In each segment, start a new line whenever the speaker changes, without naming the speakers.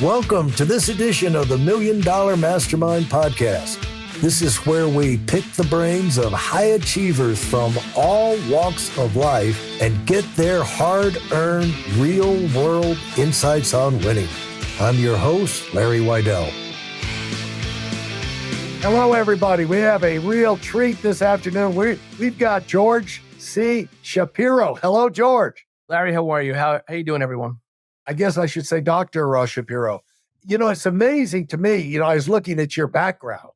Welcome to this edition of the Million Dollar Mastermind podcast. This is where we pick the brains of high achievers from all walks of life and get their hard-earned, real-world insights on winning. I'm your host, Larry Weidel. Hello, everybody. We have a real treat this afternoon. We've got George C. Shapiro. Hello, George.
Larry, how are you? How you doing, everyone?
I guess I should say Dr. Shapiro. You know, it's amazing to me. I was looking at your background.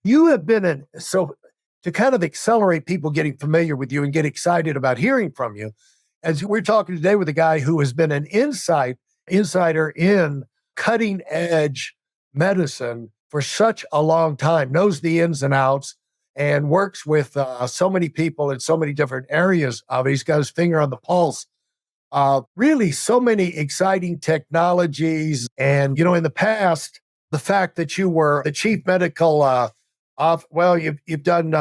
You have been so to kind of accelerate people getting familiar with you and get excited about hearing from you, as we're talking today with a guy who has been an insider in cutting edge medicine for such a long time, knows the ins and outs, and works with so many people in so many different areas of it. He's got his finger on the pulse. Really so many exciting technologies. And, in the past, the fact that you were the chief medical you've done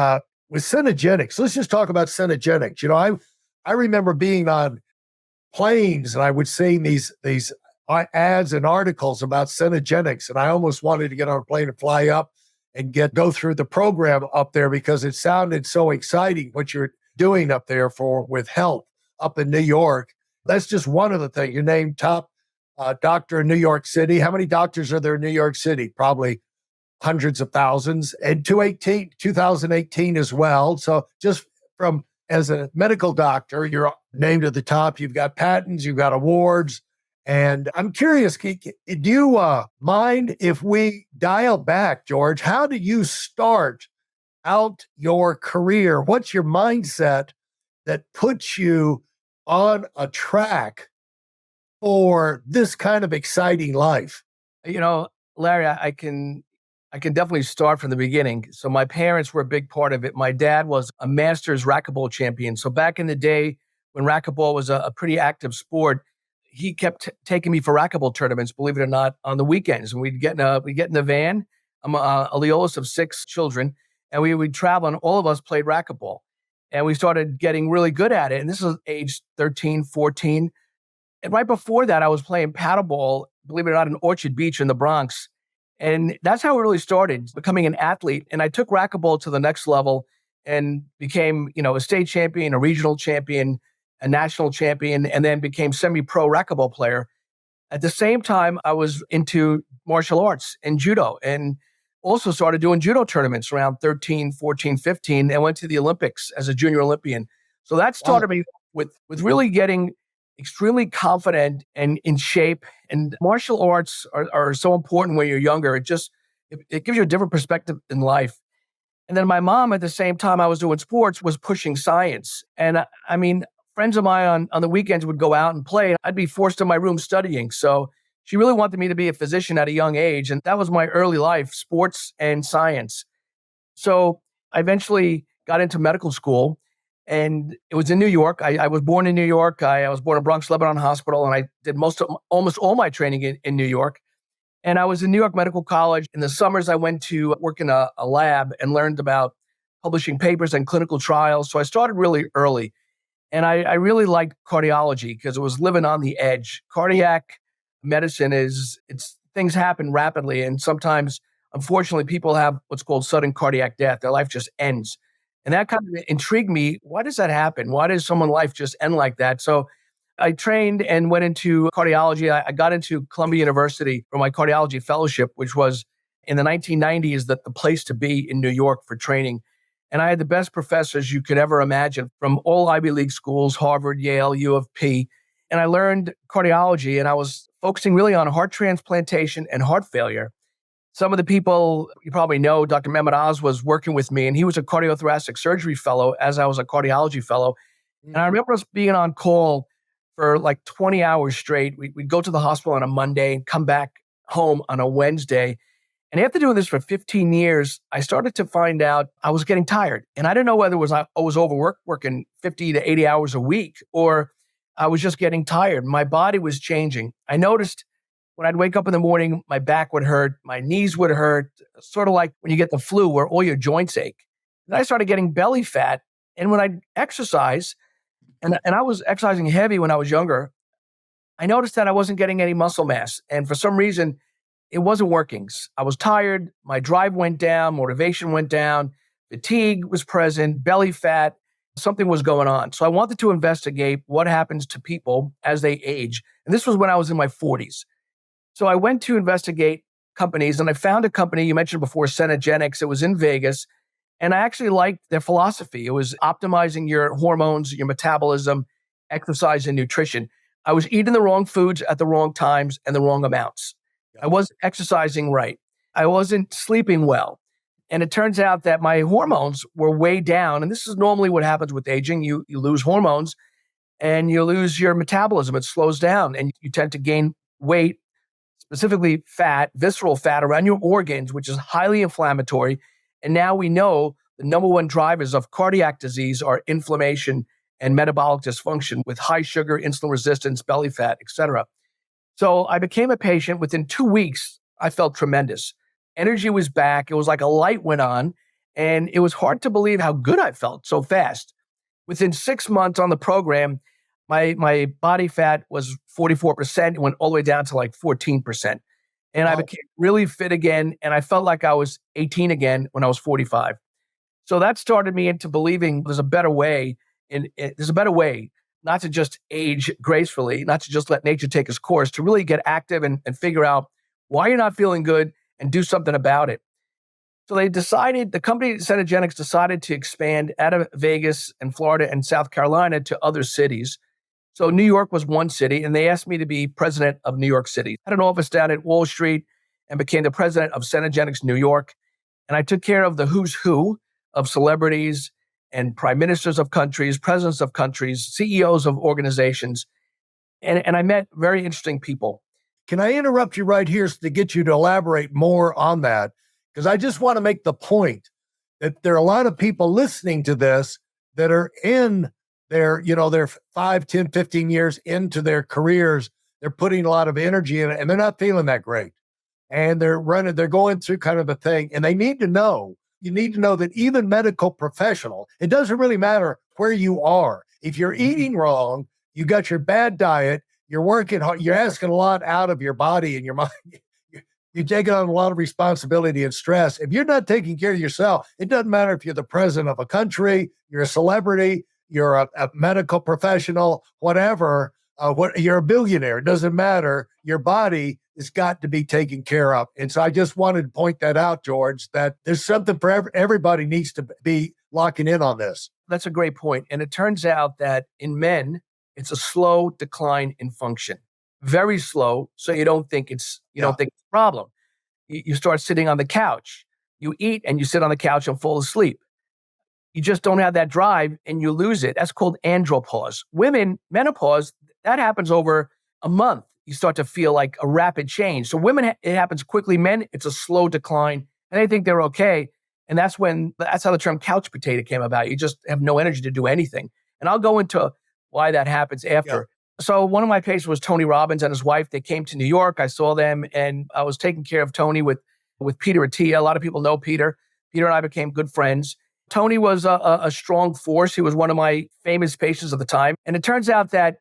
with Cenegenics. Let's just talk about Cenegenics. I remember being on planes and I would see these ads and articles about Cenegenics, and I almost wanted to get on a plane and fly up and go through the program up there because it sounded so exciting what you're doing up there with health up in New York. That's just one of the things. You're named top doctor in New York City. How many doctors are there in New York City? Probably hundreds of thousands. And 2018 as well. So just as a medical doctor, you're named at the top. You've got patents, you've got awards. And I'm curious, do you mind if we dial back, George? How do you start out your career? What's your mindset that puts you on a track for this kind of exciting life?
Larry, I can definitely start from the beginning. So my parents were a big part of it. My dad was a Masters racquetball champion. So back in the day when racquetball was a pretty active sport, he kept taking me for racquetball tournaments, believe it or not, on the weekends. And we'd get in the van. I'm a Leolis of 6 children, and we would travel, and all of us played racquetball. And we started getting really good at it. And this was age 13, 14. And right before that, I was playing paddleball, believe it or not, in Orchard Beach in the Bronx. And that's how it really started, becoming an athlete. And I took racquetball to the next level and became, a state champion, a regional champion, a national champion, and then became semi-pro racquetball player. At the same time, I was into martial arts and judo, and also started doing judo tournaments around 13, 14, 15, and went to the Olympics as a junior Olympian. So that started me with really getting extremely confident and in shape. And martial arts are so important when you're younger. It gives you a different perspective in life. And then my mom, at the same time I was doing sports, was pushing science. And friends of mine on the weekends would go out and play. I'd be forced in my room studying. So she really wanted me to be a physician at a young age. And that was my early life, sports and science. So I eventually got into medical school, and it was in New York. I was born in New York. I was born in Bronx Lebanon Hospital, and I did almost all my training in New York. And I was in New York Medical College. In the summers, I went to work in a lab and learned about publishing papers and clinical trials. So I started really early. And I really liked cardiology because it was living on the edge. Cardiac medicine things happen rapidly. And sometimes, unfortunately, people have what's called sudden cardiac death. Their life just ends. And that kind of intrigued me. Why does that happen? Why does someone's life just end like that? So I trained and went into cardiology. I got into Columbia University for my cardiology fellowship, which was in the 1990s the place to be in New York for training. And I had the best professors you could ever imagine from all Ivy League schools, Harvard, Yale, U of P. And I learned cardiology, and I was focusing really on heart transplantation and heart failure. Some of the people you probably know, Dr. Mehmet Oz was working with me, and he was a cardiothoracic surgery fellow as I was a cardiology fellow. And I remember us being on call for like 20 hours straight. We'd go to the hospital on a Monday and come back home on a Wednesday. And after doing this for 15 years, I started to find out I was getting tired. And I didn't know whether I was overworked, working 50 to 80 hours a week, or I was just getting tired. My body was changing. I noticed when I'd wake up in the morning, my back would hurt, my knees would hurt, sort of like when you get the flu where all your joints ache. Then I started getting belly fat. And when I'd exercise, and I was exercising heavy when I was younger, I noticed that I wasn't getting any muscle mass. And for some reason, it wasn't working. I was tired. My drive went down. Motivation went down. Fatigue was present, belly fat. Something was going on. So I wanted to investigate what happens to people as they age. And this was when I was in my 40s. So I went to investigate companies and I found a company you mentioned before, Cenegenics. It was in Vegas. And I actually liked their philosophy. It was optimizing your hormones, your metabolism, exercise, and nutrition. I was eating the wrong foods at the wrong times and the wrong amounts. I wasn't exercising right. I wasn't sleeping well. And it turns out that my hormones were way down. And this is normally what happens with aging. You lose hormones and you lose your metabolism. It slows down and you tend to gain weight, specifically fat, visceral fat around your organs, which is highly inflammatory. And now we know the number one drivers of cardiac disease are inflammation and metabolic dysfunction with high sugar, insulin resistance, belly fat, et cetera. So I became a patient. Within 2 weeks, I felt tremendous. Energy was back. It was like a light went on. And it was hard to believe how good I felt so fast. Within 6 months on the program, my body fat was 44%. It went all the way down to like 14%. And I became really fit again. And I felt like I was 18 again when I was 45. So that started me into believing there's a better way. There's a better way not to just age gracefully, not to just let nature take its course, to really get active and figure out why you're not feeling good and do something about it. So the company Cenegenics decided to expand out of Vegas and Florida and South Carolina to other cities. So New York was one city, and they asked me to be president of New York City. I had an office down at Wall Street and became the president of Cenegenics New York. And I took care of the who's who of celebrities and prime ministers of countries, presidents of countries, CEOs of organizations. And I met very interesting people.
Can I interrupt you right here to get you to elaborate more on that? Because I just want to make the point that there are a lot of people listening to this that are in they're 5, 10, 15 years into their careers. They're putting a lot of energy in it and they're not feeling that great. And they're going through kind of a thing. And you need to know that even medical professional, it doesn't really matter where you are. If you're eating wrong, you got your bad diet, you're working hard, you're asking a lot out of your body and your mind. You're taking on a lot of responsibility and stress. If you're not taking care of yourself, it doesn't matter if you're the president of a country, you're a celebrity, you're a medical professional, whatever, you're a billionaire. It doesn't matter. Your body has got to be taken care of. And so I just wanted to point that out, George, that there's something for everybody needs to be locking in on this.
That's a great point. And it turns out that in men, it's a slow decline in function. Very slow, so you don't think it's a problem. You start sitting on the couch. You eat and you sit on the couch and fall asleep. You just don't have that drive and you lose it. That's called andropause. Women, menopause, that happens over a month. You start to feel like a rapid change. So women, it happens quickly. Men, it's a slow decline and they think they're okay. And that's how the term couch potato came about. You just have no energy to do anything. And I'll go into why that happens after. Yeah. So one of my patients was Tony Robbins and his wife. They came to New York. I saw them and I was taking care of Tony with Peter Attia. A lot of people know Peter. Peter and I became good friends. Tony was a strong force. He was one of my famous patients at the time. And it turns out that,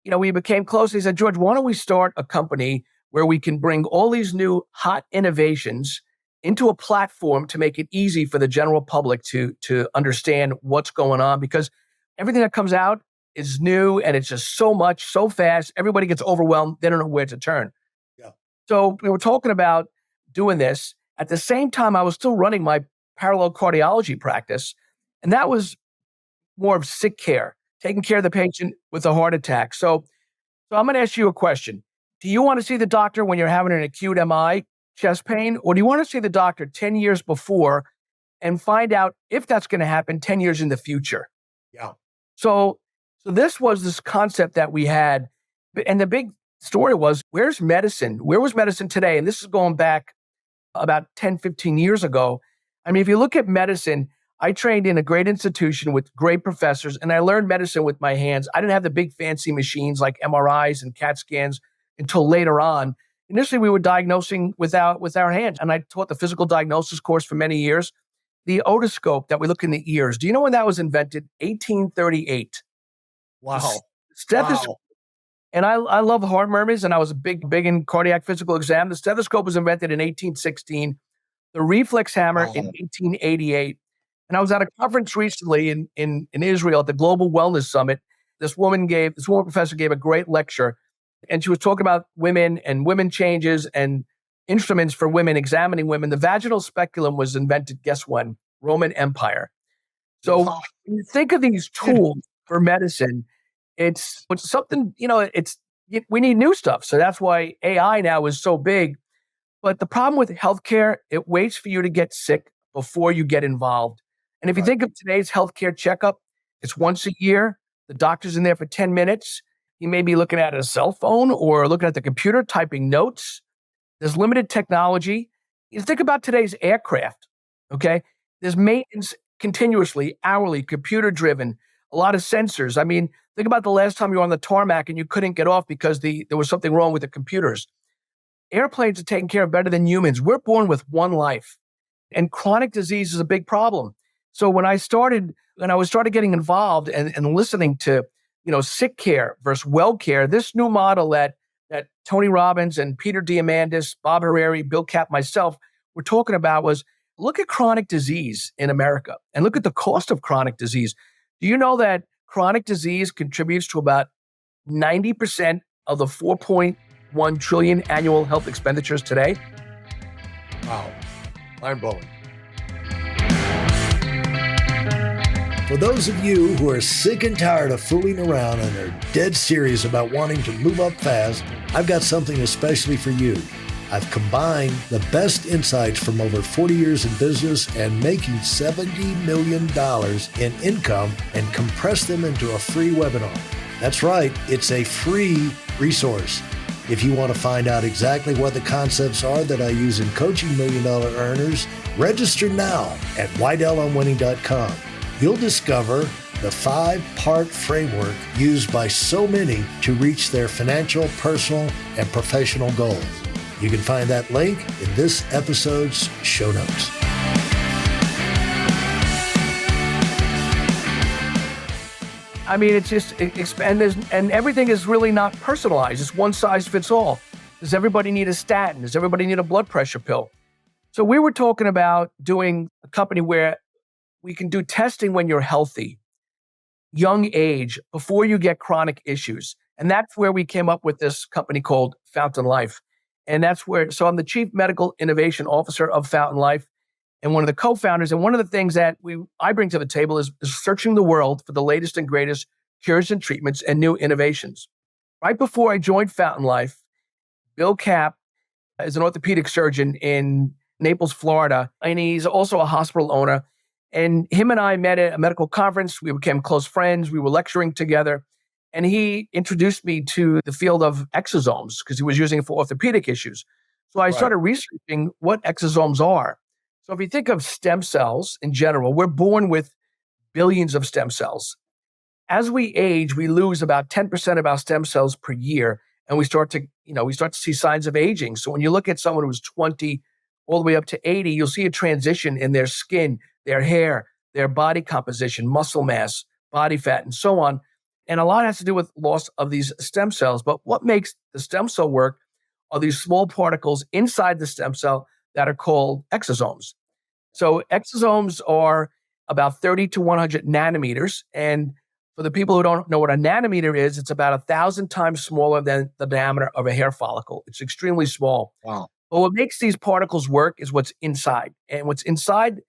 we became close. He said, George, why don't we start a company where we can bring all these new hot innovations into a platform to make it easy for the general public to understand what's going on? Because everything that comes out is new and it's just so much, so fast. Everybody gets overwhelmed. They don't know where to turn. Yeah. So we were talking about doing this. At the same time, I was still running my parallel cardiology practice. And that was more of sick care, taking care of the patient with a heart attack. So I'm going to ask you a question. Do you want to see the doctor when you're having an acute MI, chest pain, or do you want to see the doctor 10 years before and find out if that's going to happen 10 years in the future?
Yeah.
So this was this concept that we had. And the big story was, where's medicine? Where was medicine today? And this is going back about 10, 15 years ago. I mean, if you look at medicine, I trained in a great institution with great professors, and I learned medicine with my hands. I didn't have the big fancy machines like MRIs and CAT scans until later on. Initially, we were diagnosing with our hands, and I taught the physical diagnosis course for many years. The otoscope that we look in the ears, do you know when that was invented? 1838.
Wow.
Stethoscope.
Wow.
And I love heart murmurs, and I was big in cardiac physical exam. The stethoscope was invented in 1816, the reflex hammer in
Wow.
1888. And I was at a conference recently in Israel at the Global Wellness Summit. This woman professor gave a great lecture, and she was talking about women and women changes and instruments for women, examining women. The vaginal speculum was invented, guess when? Roman Empire. So
Wow.
when you think of these tools for medicine, it's something, we need new stuff. So that's why AI now is so big. But the problem with healthcare, it waits for you to get sick before you get involved. And if you
Right.
think of today's healthcare checkup, it's once a year. The doctor's in there for 10 minutes. He may be looking at a cell phone or looking at the computer, typing notes. There's limited technology. You think about today's aircraft, okay? There's maintenance continuously, hourly, computer driven, a lot of sensors. I mean, think about the last time you were on the tarmac and you couldn't get off because there was something wrong with the computers. Airplanes are taken care of better than humans. We're born with one life, and chronic disease is a big problem. So when I was started getting involved and listening to, sick care versus well care, this new model that Tony Robbins and Peter Diamandis, Bob Harari, Bill Kapp, myself were talking about was, look at chronic disease in America and look at the cost of chronic disease. Do you know that chronic disease contributes to about 90% of the 4.1 trillion annual health expenditures today?
Wow. Mind blowing. For those of you who are sick and tired of fooling around and are dead serious about wanting to move up fast, I've got something especially for you. I've combined the best insights from over 40 years in business and making $70 million in income and compressed them into a free webinar. That's right, it's a free resource. If you want to find out exactly what the concepts are that I use in coaching million dollar earners, register now at WeidelOnWinning.com. You'll discover the 5-part framework used by so many to reach their financial, personal, and professional goals. You can find that link in this episode's show notes.
I mean, it's just and everything is really not personalized. It's one size fits all. Does everybody need a statin? Does everybody need a blood pressure pill? So we were talking about doing a company where we can do testing when you're healthy, young age, before you get chronic issues. And that's where we came up with this company called Fountain Life. And so I'm the chief medical innovation officer of Fountain Life and one of the co-founders. And one of the things that I bring to the table is searching the world for the latest and greatest cures and treatments and new innovations. Right before I joined Fountain Life, Bill Kapp is an orthopedic surgeon in Naples, Florida, and he's also a hospital owner. And him and I met at a medical conference. We became close friends. We were lecturing together. And he introduced me to the field of exosomes because he was using it for orthopedic issues. So I started researching what exosomes are. So if you think of stem cells in general, we're born with billions of stem cells. As we age, we lose about 10% of our stem cells per year. And we start to see signs of aging. So when you look at someone who's 20 all the way up to 80, you'll see a transition in their skin, their hair, their body composition, muscle mass, body fat, and so on. And a lot has to do with loss of these stem cells. But what makes the stem cell work are these small particles inside the stem cell that are called exosomes. So exosomes are about 30 to 100 nanometers. And for the people who don't know what a nanometer is, it's about 1,000 times smaller than the diameter of a hair follicle. It's extremely small.
Wow.
But what makes these particles work is what's inside. And what's inside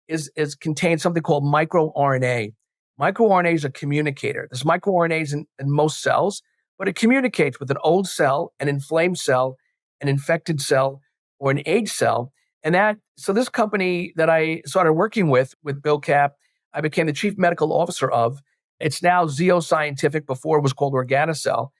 is contains something called microRNA. MicroRNA is a communicator. There's microRNAs in most cells, but it communicates with an old cell, an inflamed cell, an infected cell, or an aged cell. So this company that I started working with Bill Kapp, I became the chief medical officer of. It's now Zeo Scientific. Before it was called Organocell.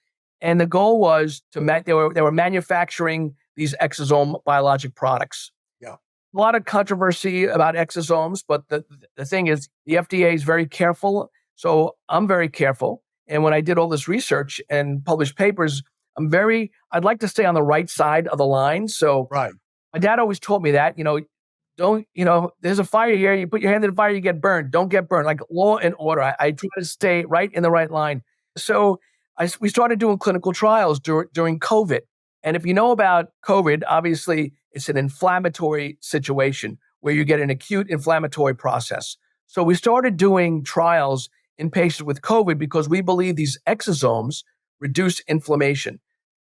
And the goal was they were manufacturing these exosome biologic products.
Yeah.
A lot of controversy about exosomes, but the thing is, the FDA is very careful. So I'm very careful. And when I did all this research and published papers, I'd like to stay on the right side of the line. So
Right.
my dad always told me that, there's a fire here. You put your hand in the fire, you get burned. Don't get burned. Like law and order. I try to stay right in the right line. So we started doing clinical trials during COVID. And if you know about COVID, obviously it's an inflammatory situation where you get an acute inflammatory process. So we started doing trials in patients with COVID because we believe these exosomes reduce inflammation.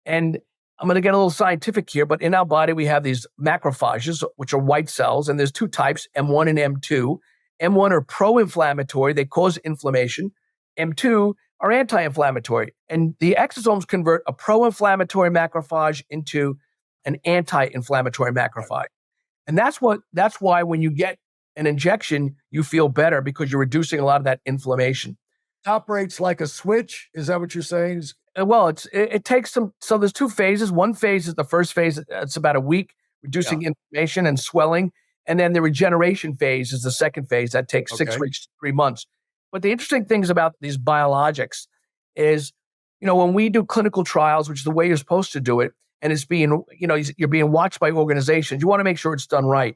And I'm going to get a little scientific here, but in our body, we have these macrophages, which are white cells, and there's two types, M1 and M2. M1 are pro-inflammatory, they cause inflammation. M2 are anti-inflammatory. And the exosomes convert a pro-inflammatory macrophage into an anti-inflammatory macrophage. And that's why when you get an injection, you feel better because you're reducing a lot of that inflammation.
Operates like a switch. Is that what you're saying?
Well, it takes some. So there's two phases. One phase is the first phase. It's about a week, reducing inflammation and swelling, and then the regeneration phase is the second phase that takes 6 weeks, 3 months. But the interesting things about these biologics is, when we do clinical trials, which is the way you're supposed to do it, and it's being, you're being watched by organizations. You want to make sure it's done right.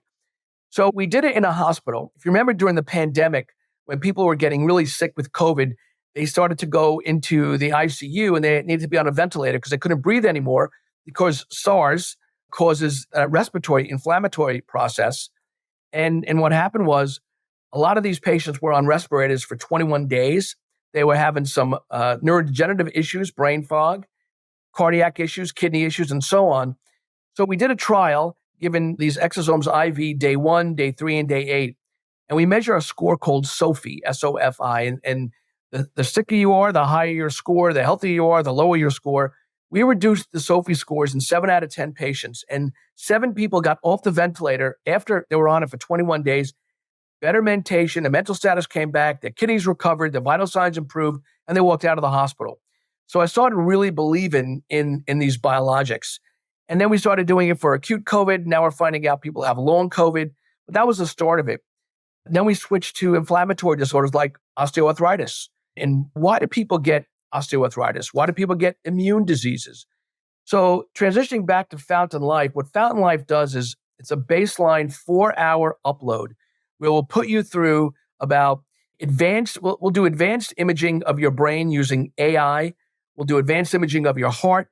So we did it in a hospital. If you remember during the pandemic, when people were getting really sick with COVID, they started to go into the ICU and they needed to be on a ventilator because they couldn't breathe anymore because SARS causes a respiratory inflammatory process. And what happened was a lot of these patients were on respirators for 21 days. They were having some neurodegenerative issues, brain fog, cardiac issues, kidney issues, and so on. So we did a trial given these exosomes IV day 1, day 3, and day 8. And we measure a score called SOFI, SOFI. And the sicker you are, the higher your score, the healthier you are, the lower your score. We reduced the SOFI scores in 7 out of 10 patients. And 7 people got off the ventilator after they were on it for 21 days. Better mentation, the mental status came back, their kidneys recovered, their vital signs improved, and they walked out of the hospital. So I started really believing in these biologics. And then we started doing it for acute COVID. Now we're finding out people have long COVID. But that was the start of it. Then we switched to inflammatory disorders like osteoarthritis. And why do people get osteoarthritis? Why do people get immune diseases? So transitioning back to Fountain Life, what Fountain Life does is it's a baseline 4-hour upload where we'll put you through about we'll do advanced imaging of your brain using AI. We'll do advanced imaging of your heart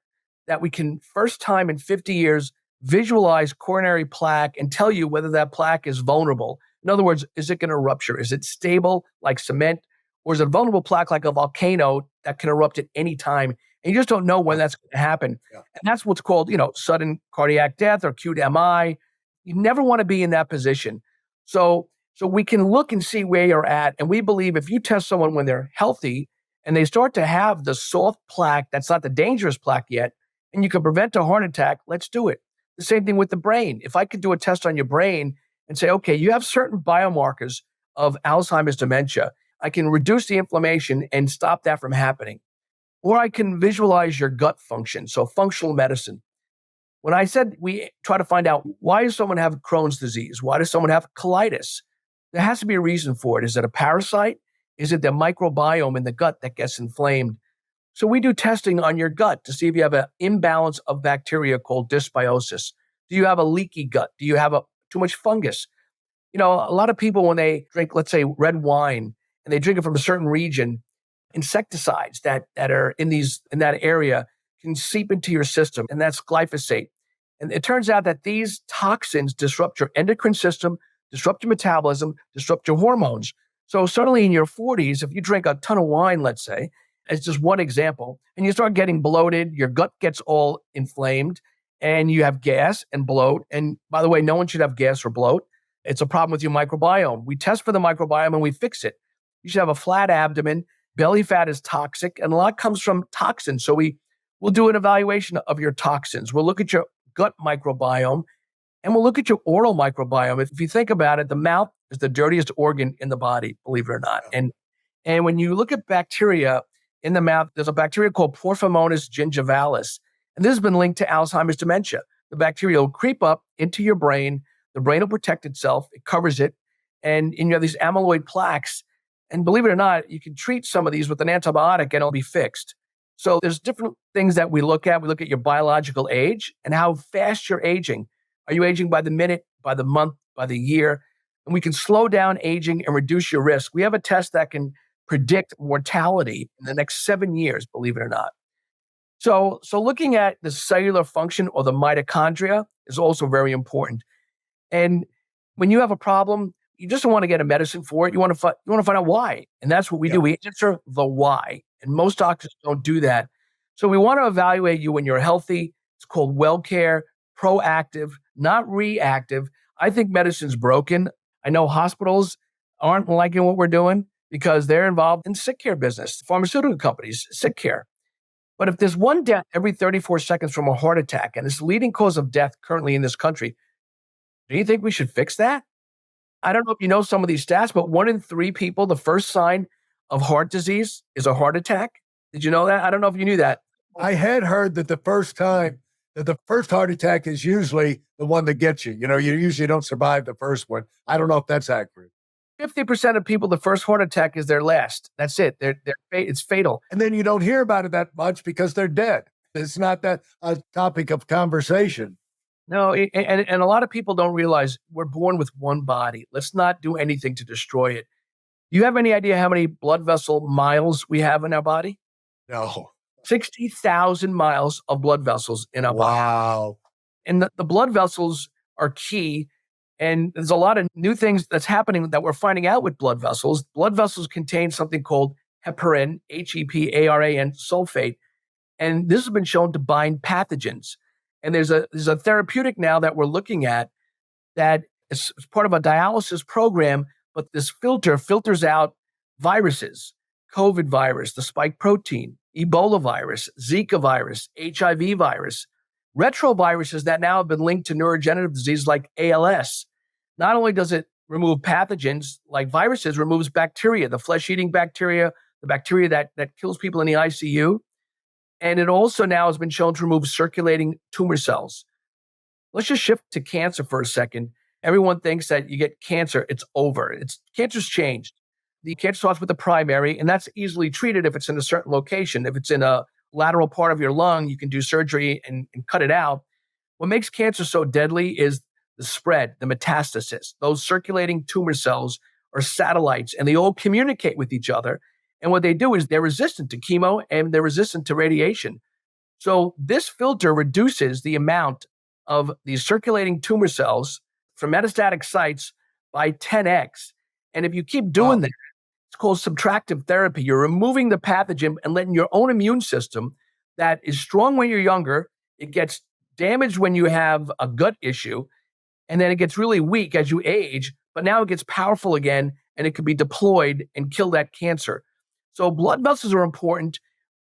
that we can, first time in 50 years, visualize coronary plaque and tell you whether that plaque is vulnerable. In other words, is it going to rupture? Is it stable like cement? Or is it a vulnerable plaque like a volcano that can erupt at any time? And you just don't know when that's going to happen. Yeah. And that's what's called, sudden cardiac death or acute MI. You never want to be in that position. So we can look and see where you're at. And we believe if you test someone when they're healthy and they start to have the soft plaque, that's not the dangerous plaque yet, and you can prevent a heart attack, let's do it. The same thing with the brain. If I could do a test on your brain and say, okay, you have certain biomarkers of Alzheimer's dementia, I can reduce the inflammation and stop that from happening. Or I can visualize your gut function, so functional medicine. When I said we try to find out why does someone have Crohn's disease? Why does someone have colitis? There has to be a reason for it. Is it a parasite? Is it the microbiome in the gut that gets inflamed? So we do testing on your gut to see if you have an imbalance of bacteria called dysbiosis. Do you have a leaky gut? Do you have too much fungus? A lot of people, when they drink, let's say, red wine, and they drink it from a certain region, insecticides that are in that area can seep into your system, and that's glyphosate. And it turns out that these toxins disrupt your endocrine system, disrupt your metabolism, disrupt your hormones. So suddenly in your 40s, if you drink a ton of wine, let's say, as just one example, and you start getting bloated, your gut gets all inflamed, and you have gas and bloat. And by the way, no one should have gas or bloat. It's a problem with your microbiome. We test for the microbiome and we fix it. You should have a flat abdomen. Belly fat is toxic, and a lot comes from toxins. So we'll do an evaluation of your toxins. We'll look at your gut microbiome, and we'll look at your oral microbiome. If you think about it, the mouth is the dirtiest organ in the body, believe it or not. And when you look at bacteria in the mouth, there's a bacteria called Porphyromonas gingivalis, and this has been linked to Alzheimer's dementia. The bacteria will creep up into your brain. The brain will protect itself. It covers it. And you have these amyloid plaques. And believe it or not, you can treat some of these with an antibiotic and it'll be fixed. So there's different things that we look at. We look at your biological age and how fast you're aging. Are you aging by the minute, by the month, by the year? And we can slow down aging and reduce your risk. We have a test that can predict mortality in the next 7 years, believe it or not. So looking at the cellular function or the mitochondria is also very important. And when you have a problem, you just don't want to get a medicine for it. You want to find out why. And that's what we
Yeah.
do. We answer the why. And most doctors don't do that. So we want to evaluate you when you're healthy. It's called well care, proactive, not reactive. I think medicine's broken. I know hospitals aren't liking what we're doing because they're involved in sick care business, pharmaceutical companies, sick care. But if there's one death every 34 seconds from a heart attack, and it's the leading cause of death currently in this country, do you think we should fix that? I don't know if you know some of these stats, but 1 in 3 people, the first sign of heart disease is a heart attack. Did you know that? I don't know if you knew that.
I had heard that the first heart attack is usually the one that gets you. You usually don't survive the first one. I don't know if that's accurate.
50% of people, the first heart attack is their last. That's it. It's fatal.
And then you don't hear about it that much because they're dead. It's not that a topic of conversation.
No, and a lot of people don't realize we're born with one body. Let's not do anything to destroy it. Do you have any idea how many blood vessel miles we have in our body?
No.
60,000 miles of blood vessels in our body.
Wow.
And the blood vessels are key. And there's a lot of new things that's happening that we're finding out with blood vessels. Blood vessels contain something called heparin, HEPARAN sulfate. And this has been shown to bind pathogens. And there's a therapeutic now that we're looking at that is part of a dialysis program, but this filters out viruses, COVID virus, the spike protein, Ebola virus, Zika virus, HIV virus, retroviruses that now have been linked to neurodegenerative diseases like ALS. Not only does it remove pathogens like viruses, removes bacteria, the flesh-eating bacteria, the bacteria that kills people in the ICU. And it also now has been shown to remove circulating tumor cells. Let's just shift to cancer for a second. Everyone thinks that you get cancer, it's over. Cancer's changed. The cancer starts with the primary, and that's easily treated if it's in a certain location. If it's in a lateral part of your lung, you can do surgery and cut it out. What makes cancer so deadly is the spread, the metastasis. Those circulating tumor cells are satellites, and they all communicate with each other. And what they do is they're resistant to chemo and they're resistant to radiation. So this filter reduces the amount of these circulating tumor cells from metastatic sites by 10x. And if you keep doing that, it's called subtractive therapy. You're removing the pathogen and letting your own immune system that is strong when you're younger, it gets damaged when you have a gut issue, and then it gets really weak as you age, but now it gets powerful again and it can be deployed and kill that cancer. So blood vessels are important,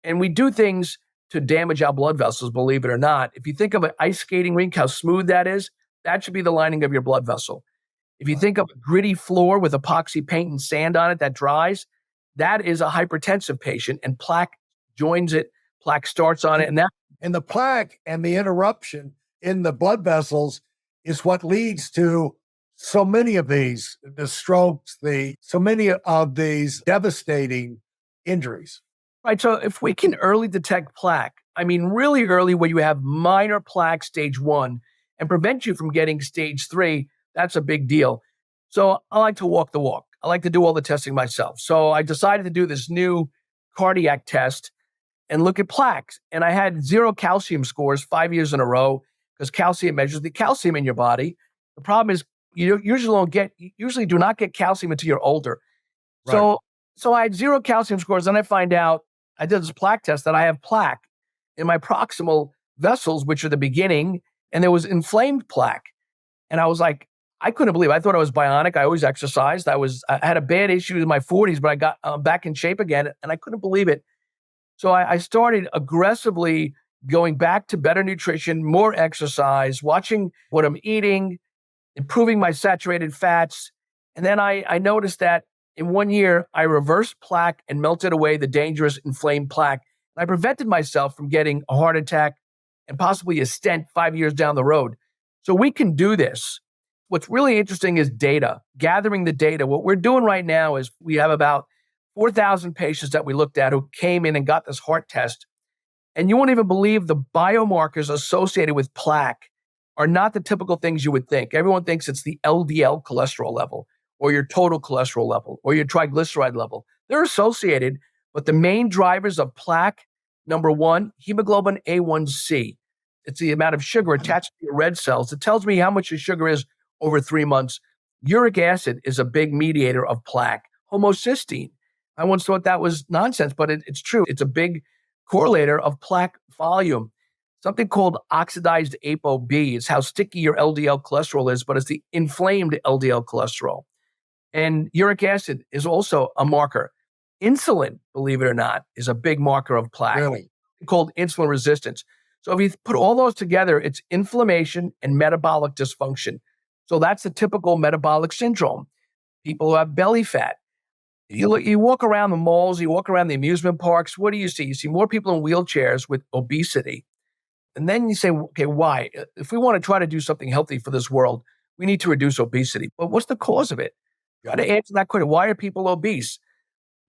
and we do things to damage our blood vessels, believe it or not. If you think of an ice skating rink, how smooth that is, that should be the lining of your blood vessel. If you think of a gritty floor with epoxy paint and sand on it that dries, that is a hypertensive patient, and plaque joins it, plaque starts on it.
And the plaque and the interruption in the blood vessels is what leads to so many of these, the strokes, so many of these devastating injuries.
Right. So if we can early detect plaque, I mean, really early where you have minor plaque stage 1 and prevent you from getting stage 3, that's a big deal. So I like to walk the walk. I like to do all the testing myself. So I decided to do this new cardiac test and look at plaques. And I had 0 calcium scores 5 years in a row because calcium measures the calcium in your body. The problem is you usually do not get calcium until you're older.
Right.
So I had 0 calcium scores. Then I find out I did this plaque test that I have plaque in my proximal vessels, which are the beginning, and there was inflamed plaque. And I was like, I couldn't believe it. I thought I was bionic. I always exercised. I had a bad issue in my 40s, but I got back in shape again, and I couldn't believe it. So I started aggressively going back to better nutrition, more exercise, watching what I'm eating, improving my saturated fats. And then I noticed that in 1 year, I reversed plaque and melted away the dangerous inflamed plaque. And I prevented myself from getting a heart attack and possibly a stent 5 years down the road. So we can do this. What's really interesting is data, gathering the data. What we're doing right now is we have about 4,000 patients that we looked at who came in and got this heart test. And you won't even believe the biomarkers associated with plaque are not the typical things you would think. Everyone thinks it's the LDL cholesterol level or your total cholesterol level or your triglyceride level. they're associated, but the main drivers of plaque, number one, hemoglobin A1C. It's the amount of sugar attached to your red cells. It tells me how much your sugar is over 3 months. Uric acid is a big mediator of plaque. Homocysteine. I once thought that was nonsense, but it's true. It's a big correlator of plaque volume. Something called oxidized ApoB is how sticky your LDL cholesterol is, but it's the inflamed LDL cholesterol. And uric acid is also a marker. Insulin, believe it or not, is a big marker of plaque.
Really?
Called insulin resistance. So if you put all those together, it's inflammation and metabolic dysfunction. So that's the typical metabolic syndrome. People who have belly fat. You walk around the malls, you walk around the amusement parks, what do you see? You see more people in wheelchairs with obesity. And then you say, okay, why? If we want to try to do something healthy for this world, we need to reduce obesity. But what's the cause of it? Got to answer that question. Why are people obese?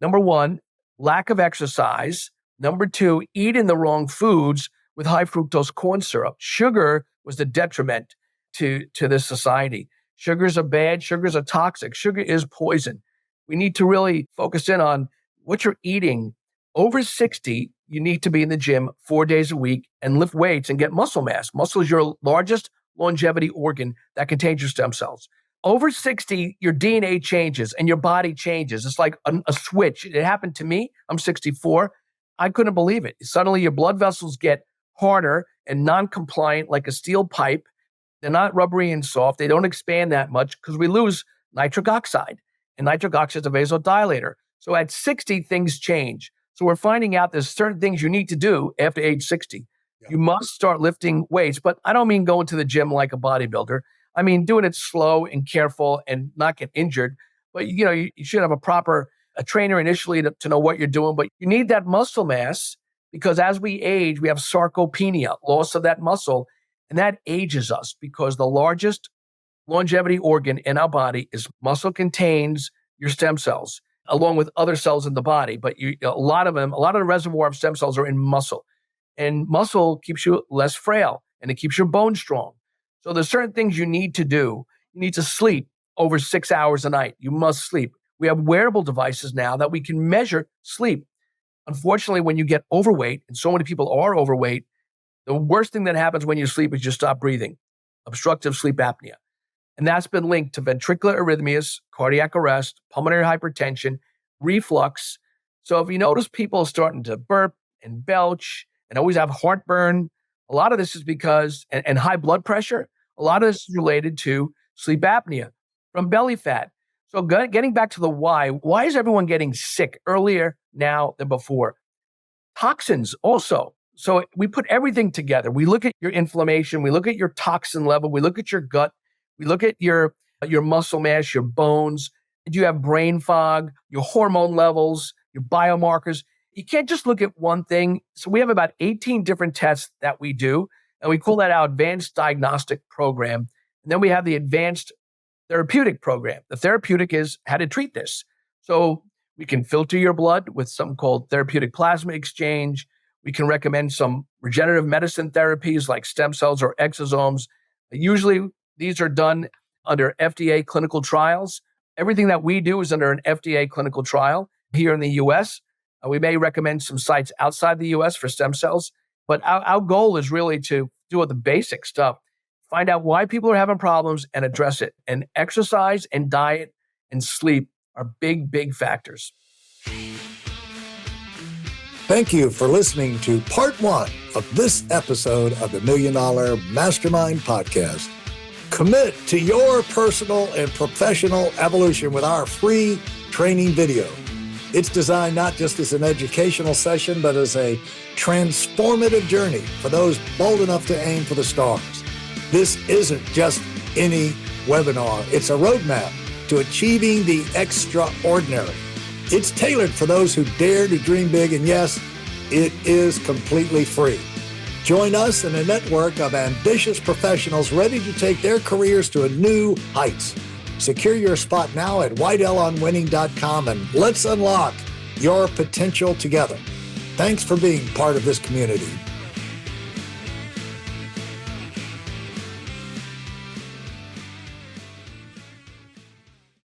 Number one, lack of exercise. Number two, eating the wrong foods with high fructose corn syrup. Sugar was the detriment to this society. Sugars are bad. Sugars are toxic. Sugar is poison. We need to really focus in on what you're eating. Over 60, you need to be in the gym 4 days a week and lift weights and get muscle mass. Muscle is your largest longevity organ that contains your stem cells. Over 60, your DNA changes and your body changes. It's like a switch. It happened to me. I'm 64. I couldn't believe it. Suddenly your blood vessels get harder and non-compliant like a steel pipe. They're not rubbery and soft. They don't expand that much because we lose nitric oxide. And nitric oxide is a vasodilator. So at 60, things change. So we're finding out there's certain things you need to do after age 60. Yeah. You must start lifting weights, but I don't mean going to the gym like a bodybuilder. I mean doing it slow and careful and not get injured. But you should have a trainer initially to know what you're doing. But you need that muscle mass because as we age, we have sarcopenia, loss of that muscle, and that ages us because the largest longevity organ in our body is muscle contains your stem cells along with other cells in the body. But a lot of the reservoir of stem cells are in muscle, and muscle keeps you less frail and it keeps your bones strong. So there's certain things you need to do. You need to sleep over 6 hours a night. You must sleep. We have wearable devices now that we can measure sleep. Unfortunately, when you get overweight, and so many people are overweight, the worst thing that happens when you sleep is you stop breathing, obstructive sleep apnea. And that's been linked to ventricular arrhythmias, cardiac arrest, pulmonary hypertension, reflux. So if you notice people starting to burp and belch and always have heartburn, a lot of this is because, and high blood pressure, a lot of this is related to sleep apnea from belly fat. So getting back to the why is everyone getting sick earlier now than before? Toxins also. So we put everything together. We look at your inflammation. We look at your toxin level. We look at your gut. We look at your muscle mass, your bones. Do you have brain fog, your hormone levels, your biomarkers? You can't just look at one thing. So we have about 18 different tests that we do, and we call that our advanced diagnostic program. And then we have the advanced therapeutic program. The therapeutic is how to treat this. So we can filter your blood with something called therapeutic plasma exchange. We can recommend some regenerative medicine therapies like stem cells or exosomes. Usually these are done under FDA clinical trials. Everything that we do is under an FDA clinical trial here in the US. We may recommend some sites outside the US for stem cells, but our goal is really to do all the basic stuff, find out why people are having problems and address it. And exercise and diet and sleep are big, big factors.
Thank you for listening to part 1 of this episode of the Million Dollar Mastermind podcast. Commit to your personal and professional evolution with our free training video. It's designed not just as an educational session, but as a transformative journey for those bold enough to aim for the stars. This isn't just any webinar. It's a roadmap to achieving the extraordinary. It's tailored for those who dare to dream big, and yes, it is completely free. Join us in a network of ambitious professionals ready to take their careers to new heights. Secure your spot now at weidelonwinning.com, and let's unlock your potential together. Thanks for being part of this community.